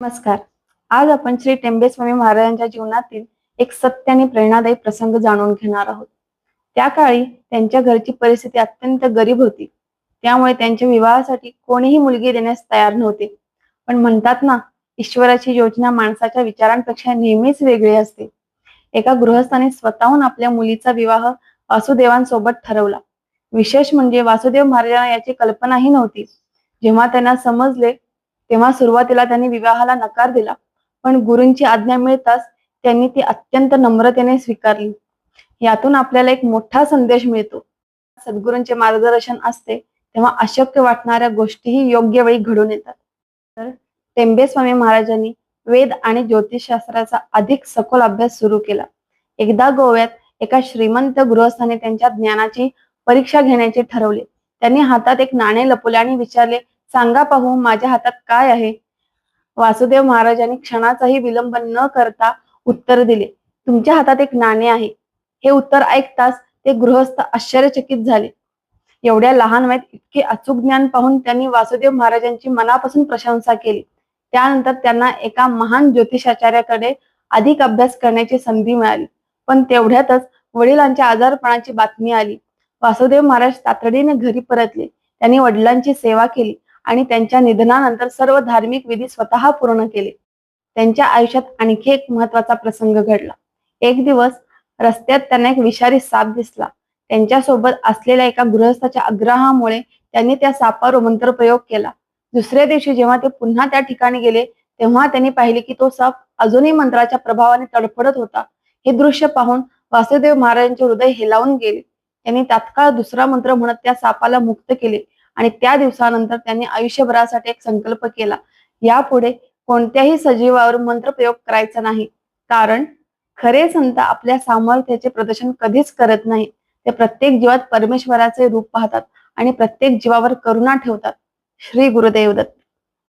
नमस्कार. आज आपण श्री टेंबे स्वामी महाराजांच्या जीवनातील एक सत्य आणि प्रेरणादायी प्रसंग जाणून घेणार आहोत. त्या काळी त्यांच्या घरची परिस्थिती अत्यंत गरीब होती. त्यामुळे त्यांच्या विवाहासाठी कोणीही मुलगी देण्यास तयार नव्हते. पण म्हणतात ना, ईश्वराची योजना माणसाच्या विचारांपेक्षा नेहमीच वेगळी असते. एका गृहस्थाने स्वतःहून आपल्या मुलीचा विवाह वासुदेवांसोबत ठरवला. विशेष म्हणजे वासुदेव महाराजांना याची कल्पनाही नव्हती. जेव्हा त्यांना समजले तेव्हा सुरुवातीला त्यांनी विवाहाला नकार दिला, पण गुरूंची आज्ञा मिळताच त्यांनी ती अत्यंत नम्रतेने स्वीकारली. यातून आपल्याला एक मोठा संदेश मिळतो. सद्गुरूंचे मार्गदर्शन असते तेव्हा अशक्य वाटणाऱ्या गोष्टीही योग्य वेळी घडून येतात. तर टेंबे स्वामी महाराजांनी वेद आणि ज्योतिषशास्त्राचा अधिक सखोल अभ्यास सुरू केला. एकदा गोव्यात एका श्रीमंत गृहस्थाने त्यांच्या ज्ञानाची परीक्षा घेण्याचे ठरवले. त्यांनी हातात एक नाणे लपवले आणि विचारले, सांगा पाहू माझ्या हातात काय आहे. वासुदेव महाराजांनी क्षणाचाही विलंब न करता उत्तर दिले, तुमच्या हातात एक नाणे आहे. हे उत्तर ऐकताच ते गृहस्थ आश्चर्यचकित झाले. एवढ्या लहान वयात इतके अचूक ज्ञान पाहून त्यांनी वासुदेव महाराजांची मनापासून प्रशंसा केली. त्यानंतर त्यांना एका महान ज्योतिषाचार्याकडे अधिक अभ्यास करण्याची संधी मिळाली. पण तेवढ्यातच वडिलांच्या आजारपणाची बातमी आली. वासुदेव महाराज तातडीने घरी परतले. त्यांनी वडिलांची सेवा केली आणि त्यांच्या निधनानंतर सर्व धार्मिक विधी स्वतः पूर्ण केले. त्यांच्या आयुष्यात आणखी एक महत्वाचा प्रसंग घडला. एक दिवस रस्त्यात त्यांना एक विषारी साप दिसला. त्यांच्यासोबत असलेल्या एका गृहस्थाच्या आग्रहामुळे त्यांनी त्या सापावर मंत्रप्रयोग केला. दुसऱ्या दिवशी जेव्हा ते पुन्हा त्या ठिकाणी गेले तेव्हा त्यांनी पाहिले की तो साप अजूनही मंत्राच्या प्रभावाने तडफडत होता. हे दृश्य पाहून वासुदेव महाराजांचे हृदय हेलावून गेले. त्यांनी तात्काळ दुसरा मंत्र म्हणत त्या सापाला मुक्त केले आणि त्या दिवसानंतर त्यांनी आयुष्यभरासाठी एक संकल्प केला, यापुढे कोणत्याही सजीवावर मंत्रप्रयोग करायचा नाही. कारण खरे संत आपल्या सामर्थ्याचे प्रदर्शन कधीच करत नाही. ते प्रत्येक जीवात परमेश्वराचे रूप पाहतात आणि प्रत्येक जीवावर करुणा ठेवतात. श्री गुरुदेव दत्त.